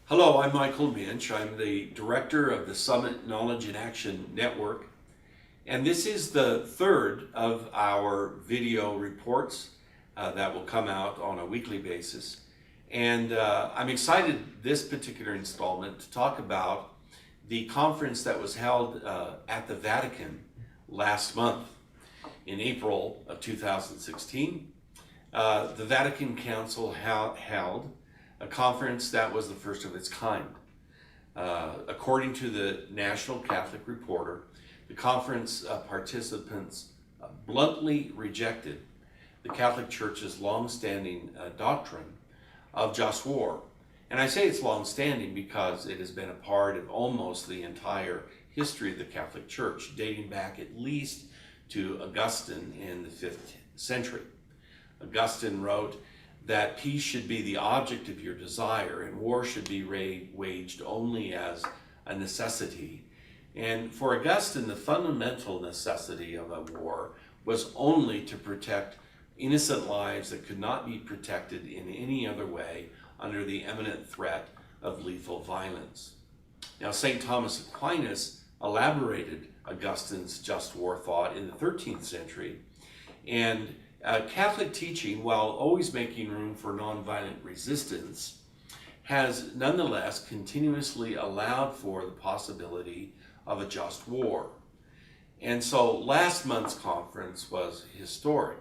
Hello, I'm Michael Minch. I'm the director of the Summit Knowledge and Action Network, and this is the third of our video reports that will come out on a weekly basis. And I'm excited this particular installment to talk about the conference that was held at the Vatican last month in April of 2016. The Vatican Council held a conference that was the first of its kind. According to the National Catholic Reporter, the conference participants bluntly rejected the Catholic Church's long-standing doctrine of just war. And I say it's long-standing because it has been a part of almost the entire history of the Catholic Church, dating back at least to Augustine in the 5th century. Augustine wrote that peace should be the object of your desire and war should be waged only as a necessity. And for Augustine, the fundamental necessity of a war was only to protect innocent lives that could not be protected in any other way under the imminent threat of lethal violence. Now, St. Thomas Aquinas elaborated Augustine's just war thought in the 13th century, and Catholic teaching, while always making room for nonviolent resistance, has nonetheless continuously allowed for the possibility of a just war. And so last month's conference was historic,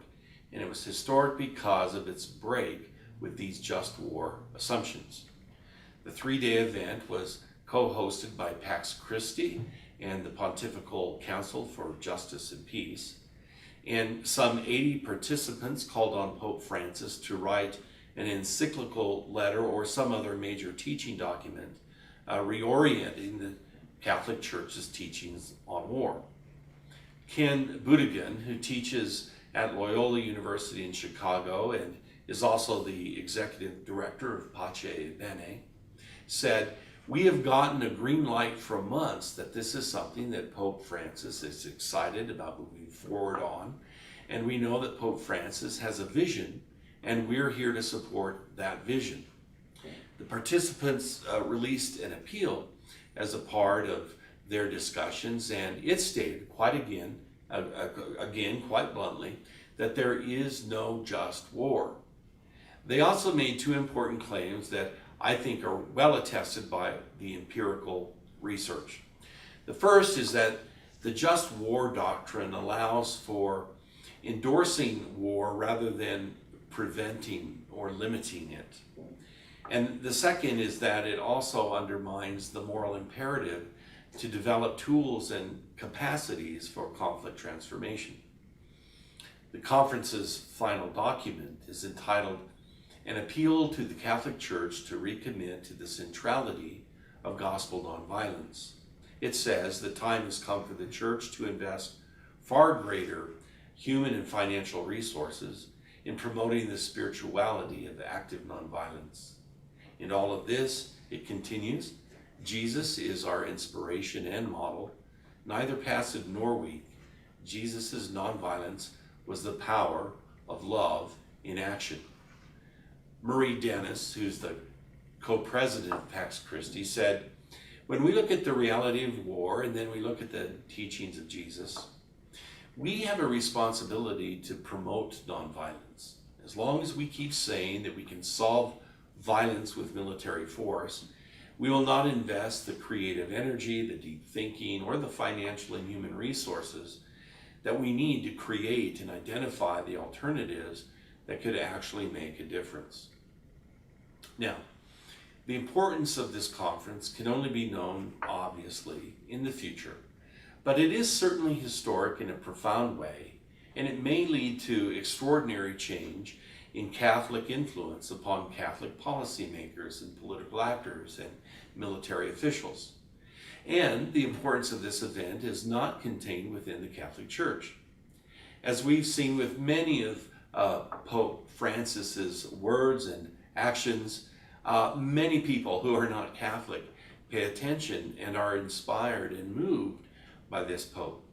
and it was historic because of its break with these just war assumptions. The three-day event was co-hosted by Pax Christi and the Pontifical Council for Justice and Peace. And some 80 participants called on Pope Francis to write an encyclical letter or some other major teaching document reorienting the Catholic Church's teachings on war. Ken Budigan, who teaches at Loyola University in Chicago and is also the executive director of Pace Bene, said, "We have gotten a green light for months that this is something that Pope Francis is excited about moving forward on, and we know that Pope Francis has a vision, and we're here to support that vision." The participants released an appeal as a part of their discussions, and it stated quite bluntly, that there is no just war. They also made two important claims that I think are well attested by the empirical research. The first is that the just war doctrine allows for endorsing war rather than preventing or limiting it. And the second is that it also undermines the moral imperative to develop tools and capacities for conflict transformation. The conference's final document is entitled "An Appeal to the Catholic Church to Recommit to the Centrality of Gospel Nonviolence." It says the time has come for the Church to invest far greater human and financial resources in promoting the spirituality of active nonviolence. In all of this, it continues, Jesus is our inspiration and model, neither passive nor weak. Jesus' nonviolence was the power of love in action. Marie Dennis, who's the co-president of Pax Christi, said, "When we look at the reality of war and then we look at the teachings of Jesus, we have a responsibility to promote nonviolence. As long as we keep saying that we can solve violence with military force, we will not invest the creative energy, the deep thinking, or the financial and human resources that we need to create and identify the alternatives that could actually make a difference." Now, the importance of this conference can only be known, obviously, in the future, but it is certainly historic in a profound way, and it may lead to extraordinary change in Catholic influence upon Catholic policymakers and political actors and military officials. And the importance of this event is not contained within the Catholic Church. As we've seen with many of Pope Francis's words and actions, many people who are not Catholic pay attention and are inspired and moved by this Pope.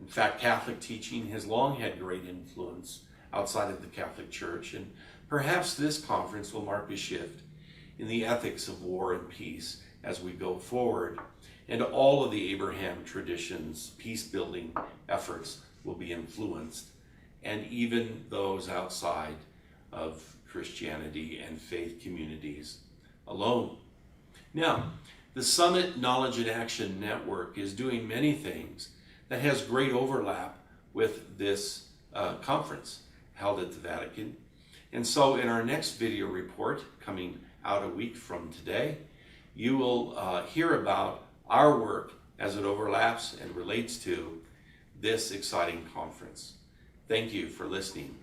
In fact, Catholic teaching has long had great influence outside of the Catholic Church, and perhaps this conference will mark a shift in the ethics of war and peace as we go forward. And all of the Abraham traditions, peace-building efforts will be influenced, and even those outside of Christianity and faith communities alone. Now, the Summit Knowledge and Action Network is doing many things that has great overlap with this conference held at the Vatican. And so in our next video report, coming out a week from today, you will hear about our work as it overlaps and relates to this exciting conference. Thank you for listening.